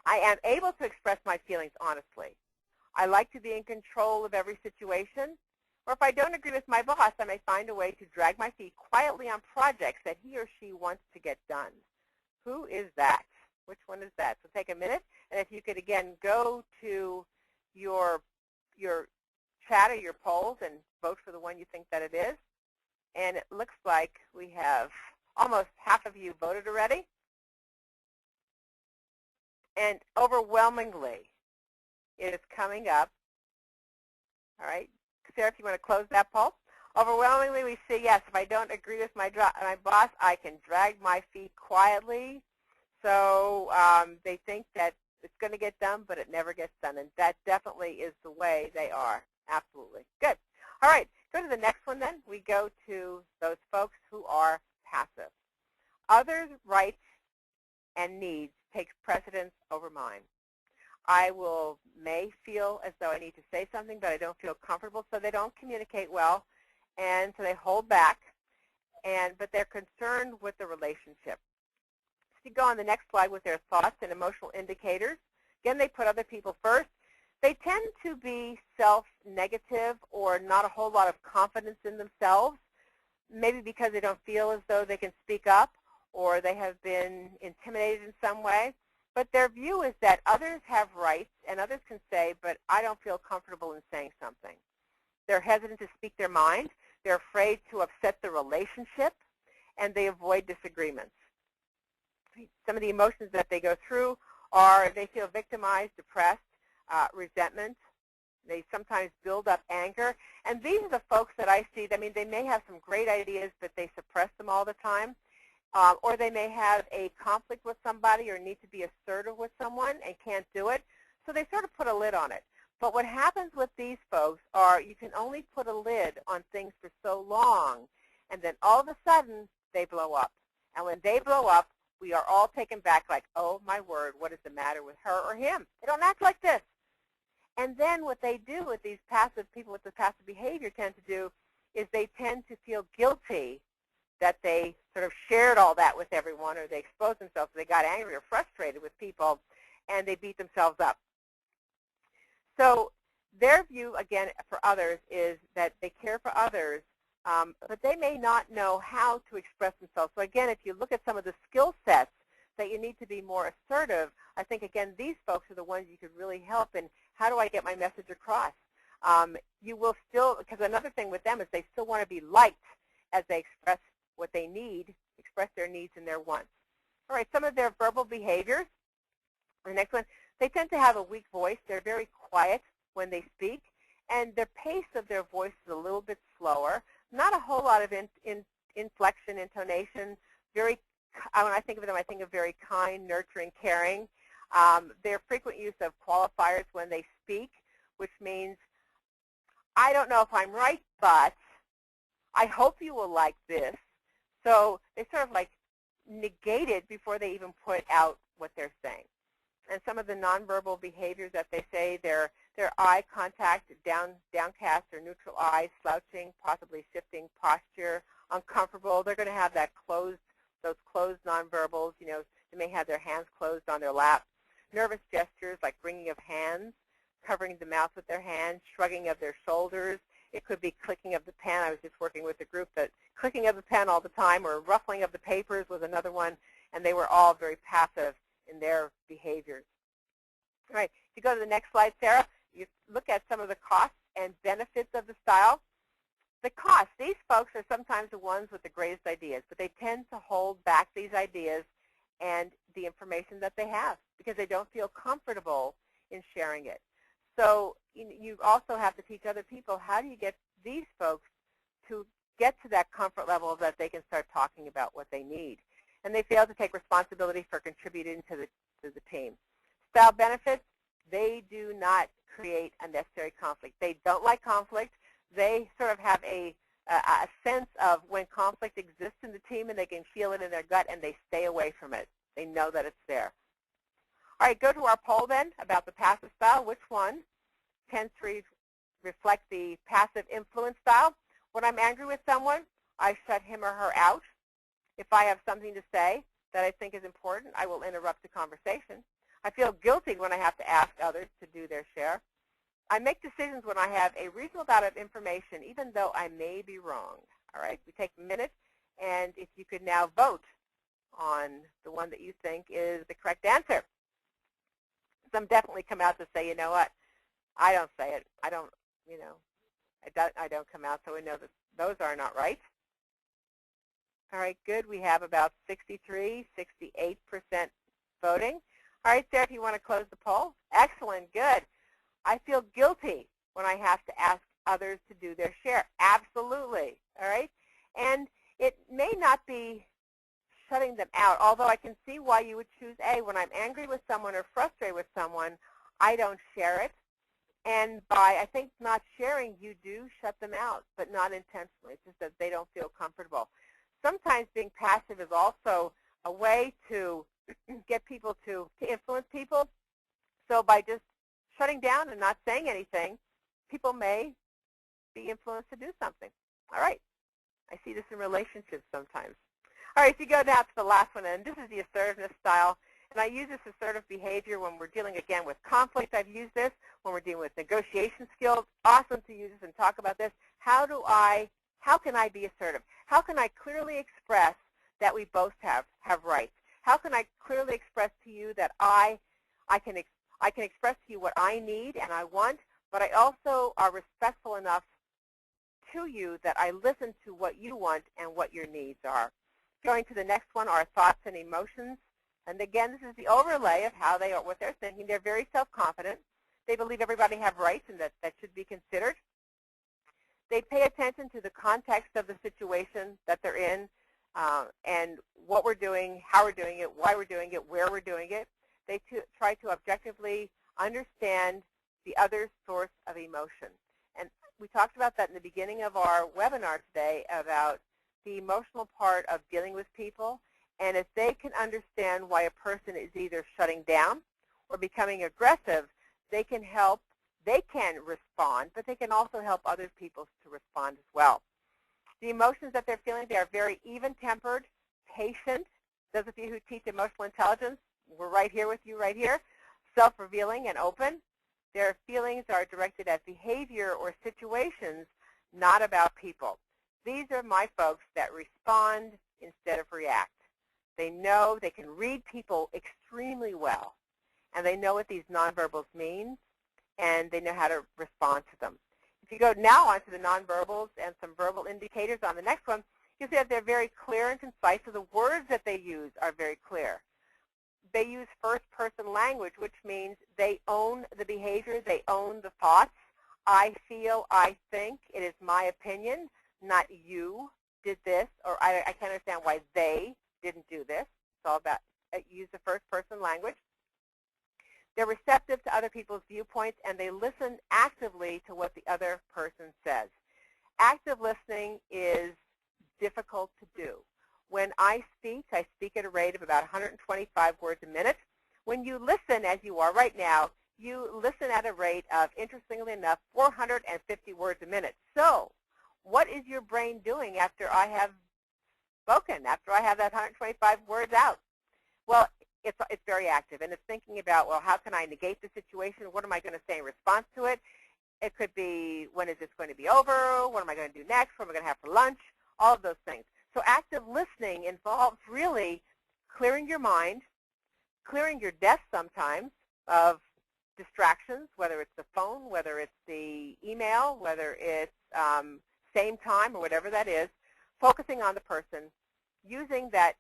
I am able to express my feelings honestly. I like to be in control of every situation. Or if I don't agree with my boss, I may find a way to drag my feet quietly on projects that he or she wants to get done. Who is that? Which one is that? So take a minute, and if you could, again, go to your chat or your polls and vote for the one you think that it is. And it looks like we have almost half of you voted already. And overwhelmingly, it is coming up. All right. Sarah, if you want to close that poll. Overwhelmingly, we say yes. If I don't agree with my boss, I can drag my feet quietly. So they think that it's going to get done, but it never gets done. And that definitely is the way they are. Absolutely. Good. All right. Go to the next one then. We go to those folks who are passive. Others' rights and needs takes precedence over mine. I may feel as though I need to say something, but I don't feel comfortable, so they don't communicate well, and so they hold back, but they're concerned with the relationship. So you go on the next slide with their thoughts and emotional indicators. Again, they put other people first. They tend to be self-negative or not a whole lot of confidence in themselves, maybe because they don't feel as though they can speak up or they have been intimidated in some way. But their view is that others have rights and others can say, but I don't feel comfortable in saying something. They're hesitant to speak their mind. They're afraid to upset the relationship, and they avoid disagreements. Some of the emotions that they go through are they feel victimized, depressed, resentment. They sometimes build up anger. And these are the folks that I see. I mean, they may have some great ideas, but they suppress them all the time. Or they may have a conflict with somebody or need to be assertive with someone and can't do it. So they sort of put a lid on it. But what happens with these folks are you can only put a lid on things for so long, and then all of a sudden they blow up. And when they blow up, we are all taken back like, oh, my word, what is the matter with her or him? They don't act like this. And then what they do with these passive people with the passive behavior tend to do is they tend to feel guilty that they sort of shared all that with everyone, or they exposed themselves, so they got angry or frustrated with people, and they beat themselves up. So their view, again, for others is that they care for others, but they may not know how to express themselves. So again, if you look at some of the skill sets that you need to be more assertive, I think, again, these folks are the ones you could really help in how do I get my message across. You will still, because another thing with them is they still want to be liked as they express what they need, express their needs and their wants. All right, some of their verbal behaviors. The next one, they tend to have a weak voice. They're very quiet when they speak, and the pace of their voice is a little bit slower. Not a whole lot of inflection, intonation. Very, when I think of them, I think of very kind, nurturing, caring. Their frequent use of qualifiers when they speak, which means, I don't know if I'm right, but I hope you will like this. So they sort of like negate it before they even put out what they're saying. And some of the nonverbal behaviors that they say, they're Their eye contact, downcast or neutral eyes, slouching, possibly shifting posture, uncomfortable. They're going to have those closed nonverbals. They may have their hands closed on their lap. Nervous gestures like wringing of hands, covering the mouth with their hands, shrugging of their shoulders. It could be clicking of the pen. I was just working with a group that clicking of the pen all the time, or ruffling of the papers was another one, and they were all very passive in their behaviors. All right, if you go to the next slide, Sarah, you look at some of the costs and benefits of the style. The costs, these folks are sometimes the ones with the greatest ideas, but they tend to hold back these ideas and the information that they have because they don't feel comfortable in sharing it. So you also have to teach other people, how do you get these folks to get to that comfort level that they can start talking about what they need. And they fail to take responsibility for contributing to the team. Style benefits, they do not create unnecessary conflict. They don't like conflict. They sort of have a sense of when conflict exists in the team, and they can feel it in their gut, and they stay away from it. They know that it's there. All right, go to our poll then about the passive style. Which one tends to reflect the passive influence style? When I'm angry with someone, I shut him or her out. If I have something to say that I think is important, I will interrupt the conversation. I feel guilty when I have to ask others to do their share. I make decisions when I have a reasonable amount of information, even though I may be wrong. All right, we take a minute, and if you could now vote on the one that you think is the correct answer. Some definitely come out to say, you know what, I don't say it. I don't come out, so we know that those are not right. All right, good. We have about 63, 68% voting. All right, Sarah, if you want to close the poll. Excellent, good. I feel guilty when I have to ask others to do their share. Absolutely, all right? And it may not be shutting them out, although I can see why you would choose A. When I'm angry with someone or frustrated with someone, I don't share it. And by, I think, not sharing, you do shut them out, but not intentionally. It's just that they don't feel comfortable. Sometimes being passive is also a way to get people to influence people. So by just shutting down and not saying anything, people may be influenced to do something. All right. I see this in relationships sometimes. All right, if you go down to the last one, and this is the assertiveness style. And I use this assertive behavior when we're dealing, again, with conflict. I've used this when we're dealing with negotiation skills. Awesome to use this and talk about this. How can I be assertive? How can I clearly express that we both have rights? How can I clearly express to you that I can express to you what I need and I want, but I also are respectful enough to you that I listen to what you want and what your needs are. Going to the next one, our thoughts and emotions. And again, this is the overlay of how they are, what they're thinking. They're very self-confident. They believe everybody have rights and that should be considered. They pay attention to the context of the situation that they're in and what we're doing, how we're doing it, why we're doing it, where we're doing it. They try to objectively understand the other source of emotion. And we talked about that in the beginning of our webinar today about the emotional part of dealing with people. And if they can understand why a person is either shutting down or becoming aggressive, they can help. They can respond, but they can also help other people to respond as well. The emotions that they're feeling, they are very even-tempered, patient. Those of you who teach emotional intelligence, we're right here with you right here. Self-revealing and open. Their feelings are directed at behavior or situations, not about people. These are my folks that respond instead of react. They know they can read people extremely well, and they know what these nonverbals mean, and they know how to respond to them. If you go now onto the nonverbals and some verbal indicators on the next one, you'll see that they're very clear and concise, so the words that they use are very clear. They use first-person language, which means they own the behavior, they own the thoughts. I feel, I think, it is my opinion, not you did this, or I can't understand why they didn't do this. It's all about use the first-person language. They're receptive to other people's viewpoints, and they listen actively to what the other person says. Active listening is difficult to do. When I speak at a rate of about 125 words a minute. When you listen, as you are right now, you listen at a rate of, interestingly enough, 450 words a minute. So what is your brain doing after I have spoken, after I have that 125 words out? Well, it's very active, and it's thinking about, well, how can I negate the situation? What am I going to say in response to it? It could be, when is this going to be over? What am I going to do next? What am I going to have for lunch? All of those things. So active listening involves really clearing your mind, clearing your desk sometimes of distractions, whether it's the phone, whether it's the email, whether it's same time or whatever that is, focusing on the person, using that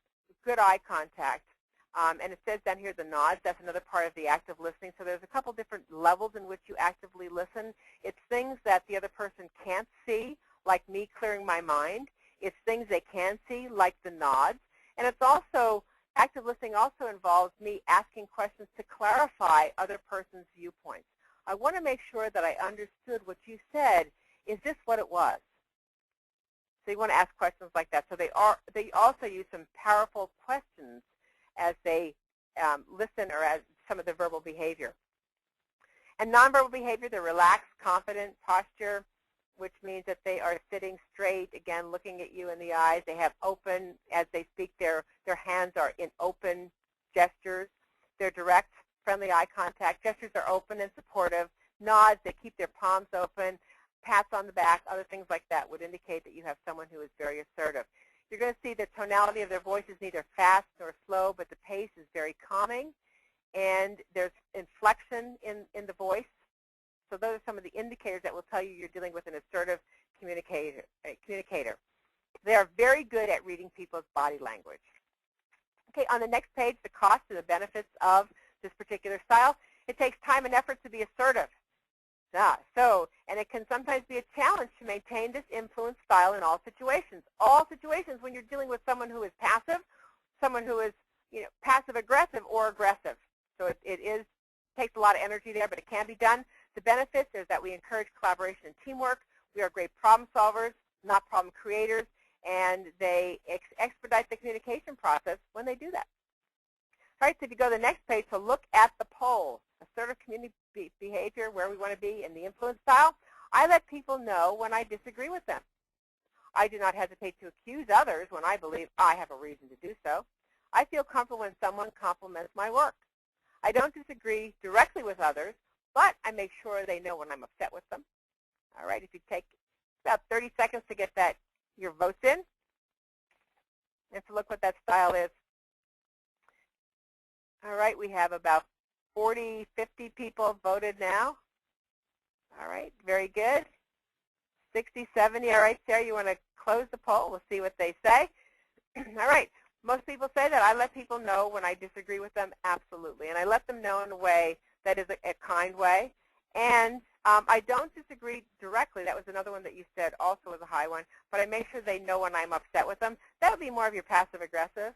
good eye contact. And it says down here the nods. That's another part of the active listening. So there's a couple different levels in which you actively listen. It's things that the other person can't see, like me clearing my mind. It's things they can see, like the nods. And it's also, active listening also involves me asking questions to clarify other person's viewpoints. I want to make sure that I understood what you said. Is this what it was? So you want to ask questions like that. So they also use some powerful questions as they listen, or as some of the verbal behavior. And nonverbal behavior, the relaxed, confident posture, which means that they are sitting straight, again, looking at you in the eyes. They have open, as they speak, their hands are in open gestures. They're direct, friendly eye contact. Gestures are open and supportive. Nods, they keep their palms open. Pats on the back, other things like that would indicate that you have someone who is very assertive. You're going to see the tonality of their voice is neither fast nor slow, but the pace is very calming. And there's inflection in the voice. So those are some of the indicators that will tell you you're dealing with an assertive communicator. They are very good at reading people's body language. Okay, on the next page, the cost and the benefits of this particular style. It takes time and effort to be assertive. And it can sometimes be a challenge to maintain this influence style in all situations. All situations when you're dealing with someone who is passive, someone who is passive-aggressive or aggressive. So it takes a lot of energy there, but it can be done. The benefits is that we encourage collaboration and teamwork. We are great problem solvers, not problem creators, and they expedite the communication process when they do that. All right, so if you go to the next page to look at the poll, assertive community behavior, where we want to be in the influence style, I let people know when I disagree with them. I do not hesitate to accuse others when I believe I have a reason to do so. I feel comfortable when someone compliments my work. I don't disagree directly with others, but I make sure they know when I'm upset with them. All right, if you take about 30 seconds to get your votes in, and to look what that style is. All right, we have about 40, 50 people voted now. All right, very good. 60, 70. All right, Sarah, you want to close the poll? We'll see what they say. All right, most people say that I let people know when I disagree with them. Absolutely, and I let them know in a way that is a kind way. And I don't disagree directly. That was another one that you said also was a high one. But I make sure they know when I'm upset with them. That would be more of your passive-aggressive.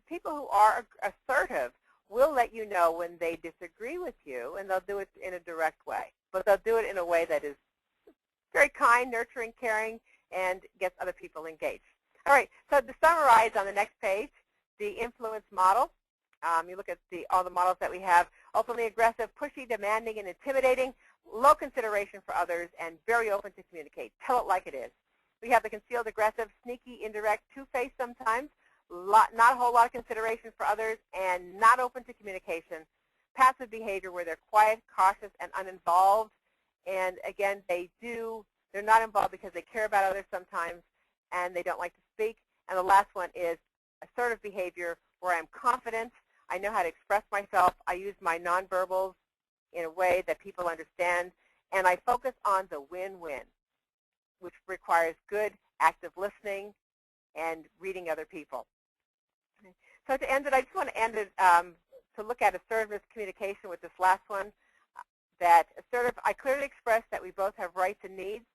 People who are assertive will let you know when they disagree with you, and they'll do it in a direct way. But they'll do it in a way that is very kind, nurturing, caring, and gets other people engaged. All right, so to summarize on the next page, the influence model. You look at all the models that we have: openly aggressive, pushy, demanding, and intimidating, low consideration for others, and very open to communicate. Tell it like it is. We have the concealed aggressive, sneaky, indirect, two-faced sometimes, not a whole lot of consideration for others, and not open to communication. Passive behavior, where they're quiet, cautious, and uninvolved. And again, they're not involved because they care about others sometimes, and they don't like to speak. And the last one is assertive behavior, where I'm confident, I know how to express myself, I use my nonverbals in a way that people understand, and I focus on the win-win, which requires good active listening and reading other people. So to end it, I just want to end it to look at assertiveness communication with this last one. That assertive, I clearly express that we both have rights and needs.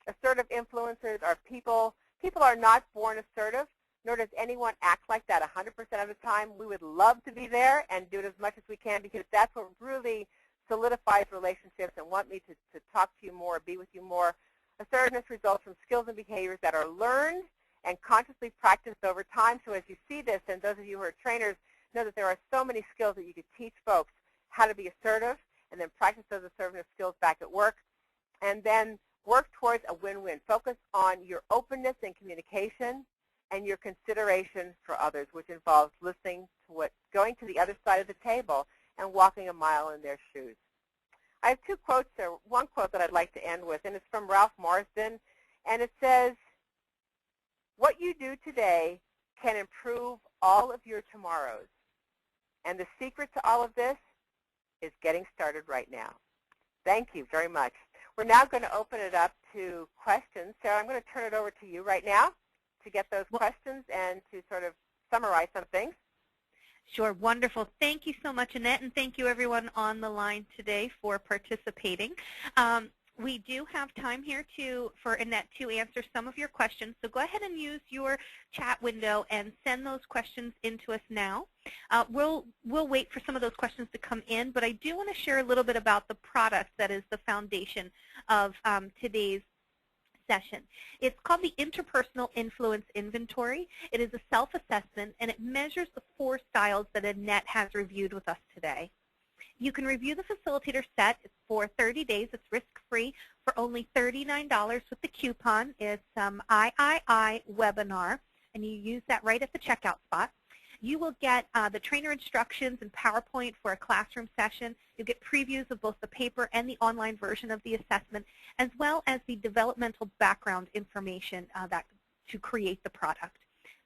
Assertive influencers are people. People are not born assertive, nor does anyone act like that 100% of the time. We would love to be there and do it as much as we can, because that's what really solidifies relationships and want me to talk to you more, be with you more. Assertiveness results from skills and behaviors that are learned and consciously practiced over time. So as you see this, and those of you who are trainers know that there are so many skills that you could teach folks how to be assertive. and then practice those assertive skills back at work, and then work towards a win-win. Focus on your openness and communication and your consideration for others, which involves listening to going to the other side of the table and walking a mile in their shoes. I have two quotes there. One quote that I'd like to end with, and it's from Ralph Marsden, and it says, "What you do today can improve all of your tomorrows. And the secret to all of this is getting started right now." Thank you very much. We're now going to open it up to questions. Sarah, I'm going to turn it over to you right now to get those questions and to sort of summarize some things. Sure. Wonderful. Thank you so much, Annette, and thank you, everyone on the line today for participating. We do have time here for Annette to answer some of your questions, so go ahead and use your chat window and send those questions into us now. We'll wait for some of those questions to come in, but I do want to share a little bit about the product that is the foundation of today's session. It's called the Interpersonal Influence Inventory. It is a self-assessment, and it measures the 4 styles that Annette has reviewed with us today. You can review the facilitator set. It's for 30 days. It's risk-free for only $39 with the coupon. It's III webinar, and you use that right at the checkout spot. You will get the trainer instructions and PowerPoint for a classroom session. You'll get previews of both the paper and the online version of the assessment, as well as the developmental background information to create the product.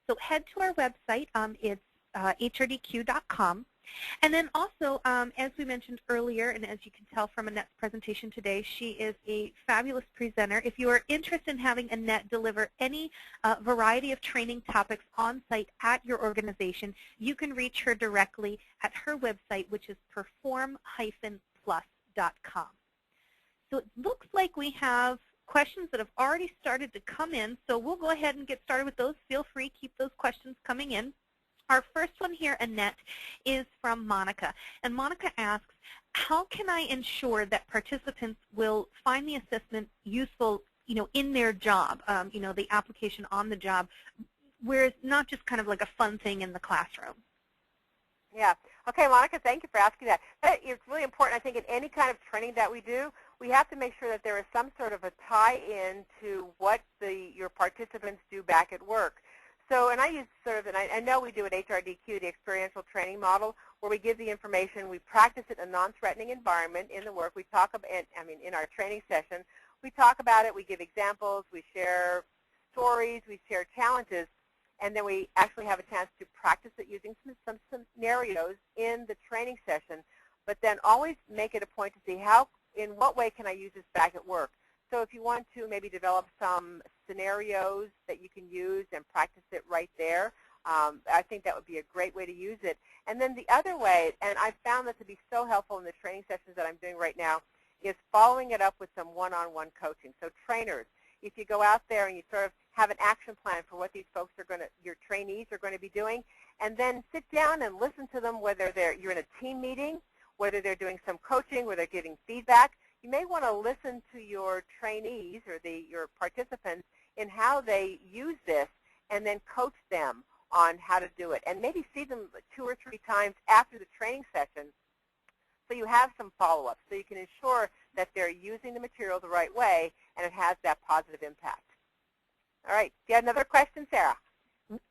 So head to our website. It's HRDQ.com. And then also, as we mentioned earlier, and as you can tell from Annette's presentation today, she is a fabulous presenter. If you are interested in having Annette deliver any variety of training topics on site at your organization, you can reach her directly at her website, which is perform-plus.com. So it looks like we have questions that have already started to come in, so we'll go ahead and get started with those. Feel free to keep those questions coming in. Our first one here, Annette, is from Monica. And Monica asks, how can I ensure that participants will find the assessment useful, in their job, the application on the job, where it's not just kind of like a fun thing in the classroom? Yeah. Okay, Monica, thank you for asking that. It's really important, I think, in any kind of training that we do, we have to make sure that there is some sort of a tie-in to what your participants do back at work. So, and I use and I know we do at HRDQ, the experiential training model, where we give the information, we practice it in a non-threatening environment in the work. We talk about, in our training session, we talk about it, we give examples, we share stories, we share challenges, and then we actually have a chance to practice it using some scenarios in the training session, but then always make it a point to see in what way can I use this back at work. So if you want to maybe develop some scenarios that you can use and practice it right there, I think that would be a great way to use it. And then the other way, and I've found that to be so helpful in the training sessions that I'm doing right now, is following it up with some one-on-one coaching. So trainers, if you go out there and you sort of have an action plan for what these folks your trainees are going to be doing, and then sit down and listen to them, whether you're in a team meeting, whether they're doing some coaching, whether they're giving feedback. You may want to listen to your trainees or your participants in how they use this and then coach them on how to do it. And maybe see them 2 or 3 times after the training session so you have some follow-up, so you can ensure that they're using the material the right way and it has that positive impact. All right. Do you have another question, Sarah?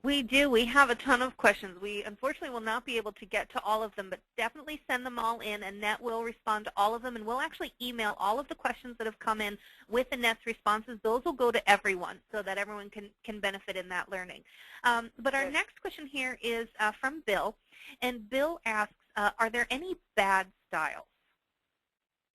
We do. We have a ton of questions. We unfortunately will not be able to get to all of them, but definitely send them all in. Annette will respond to all of them, and we'll actually email all of the questions that have come in with Annette's responses. Those will go to everyone so that everyone can benefit in that learning. But our next question here is from Bill, and Bill asks, are there any bad styles?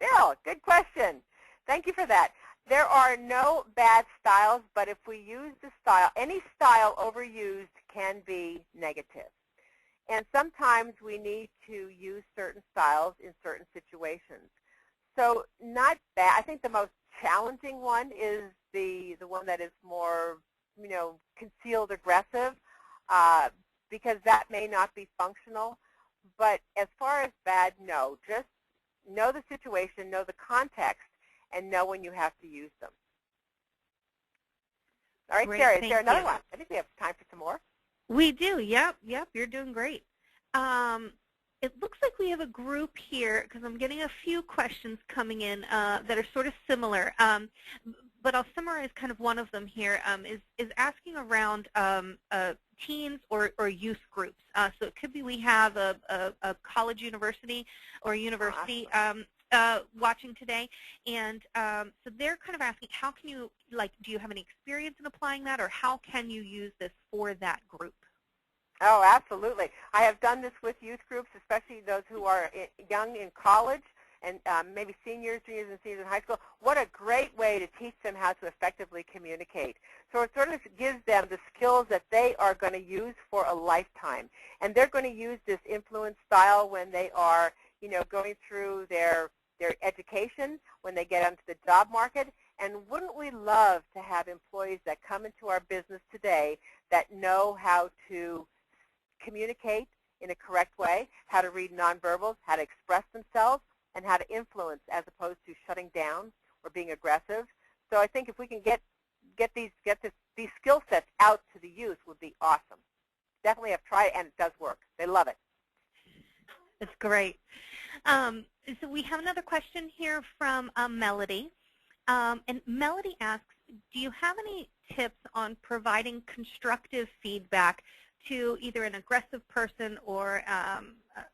Bill, good question. Thank you for that. There are no bad styles, but if we use the style, any style overused can be negative. And sometimes we need to use certain styles in certain situations. So not bad. I think the most challenging one is the one that is more, concealed aggressive, because that may not be functional. But as far as bad, no. Just know the situation, know the context, and know when you have to use them. All right, Great, Sarah, is there another you. one? I think we have time for some more. We do. Yep, you're doing great. it looks like we have a group here because I'm getting a few questions coming in that are sort of similar. But I'll summarize kind of one of them here, is asking around teens or youth groups. So it could be we have a college university or university watching today, and so they're kind of asking, how can you, do you have any experience in applying that, or how can you use this for that group? Oh, absolutely. I have done this with youth groups, especially those who are young in college and maybe juniors and seniors in high school. What a great way to teach them how to effectively communicate. So it sort of gives them the skills that they are going to use for a lifetime. And they're going to use this influence style when they are, going through their education, when they get onto the job market. And wouldn't we love to have employees that come into our business today that know how to communicate in a correct way, how to read nonverbals, how to express themselves, and how to influence as opposed to shutting down or being aggressive. So I think if we can get these skill sets out to the youth would be awesome. Definitely have tried it, and it does work. They love it. That's great. So we have another question here from Melody. And Melody asks, do you have any tips on providing constructive feedback to either an aggressive person or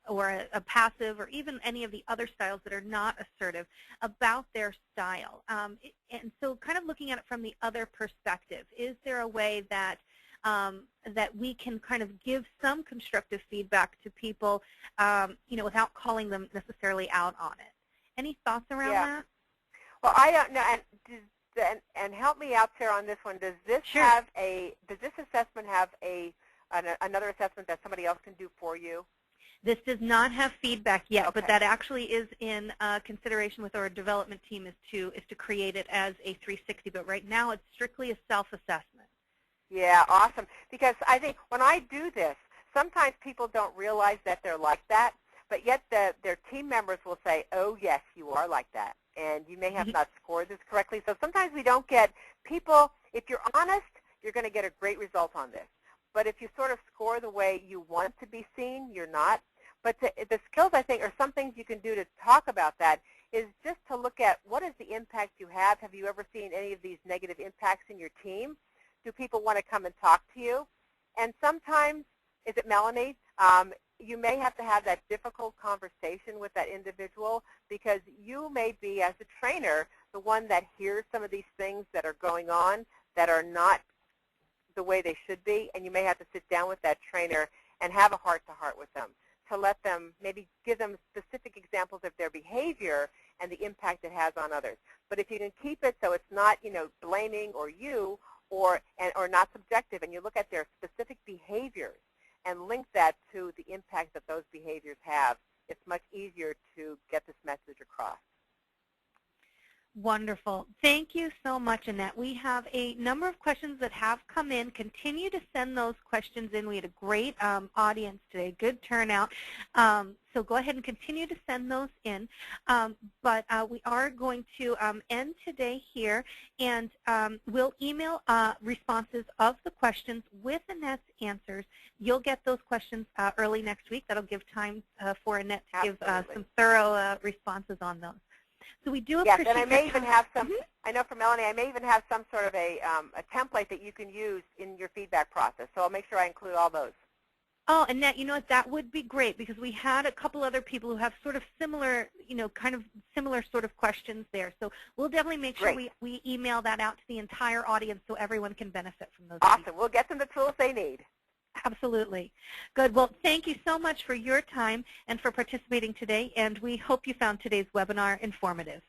a passive, or even any of the other styles that are not assertive, about their style? And so kind of looking at it from the other perspective, is there a way that that we can kind of give some constructive feedback to people, without calling them necessarily out on it? Any thoughts around that? Well, I don't know, and help me out, Sarah, on this one. Does this does this assessment have another assessment that somebody else can do for you? This does not have feedback yet, okay. But that actually is in consideration with our development team, is to create it as a 360. But right now, it's strictly a self-assessment. Yeah, awesome. Because I think when I do this, sometimes people don't realize that they're like that, but yet their team members will say, oh, yes, you are like that, and you may have not scored this correctly. So sometimes we don't get people, if you're honest, you're going to get a great result on this. But if you sort of score the way you want to be seen, you're not. But the skills, I think, or some things you can do to talk about that is just to look at what is the impact you have. Have you ever seen any of these negative impacts in your team? Do people want to come and talk to you? And sometimes, is it Melanie? You may have to have that difficult conversation with that individual because you may be, as a trainer, the one that hears some of these things that are going on that are not the way they should be, and you may have to sit down with that trainer and have a heart-to-heart with them to let them, maybe give them specific examples of their behavior and the impact it has on others. But if you can keep it so it's not, blaming or you or not subjective, and you look at their specific behaviors and link that to the impact that those behaviors have, it's much easier to get this message across. Wonderful. Thank you so much, Annette. We have a number of questions that have come in. Continue to send those questions in. We had a great audience today, good turnout. So go ahead and continue to send those in. But we are going to end today here, and we'll email responses of the questions with Annette's answers. You'll get those questions early next week. That'll give time for Annette to give some thorough responses on those. So we do appreciate. Yes, and I may even have some. I know for Melanie, I may even have some sort of a template that you can use in your feedback process. So I'll make sure I include all those. Oh, Annette, you know what? That would be great because we had a couple other people who have sort of similar, kind of similar sort of questions there. So we'll definitely make sure we email that out to the entire audience so everyone can benefit from those. Awesome. People. We'll get them the tools they need. Absolutely. Good. Well, thank you so much for your time and for participating today, and we hope you found today's webinar informative.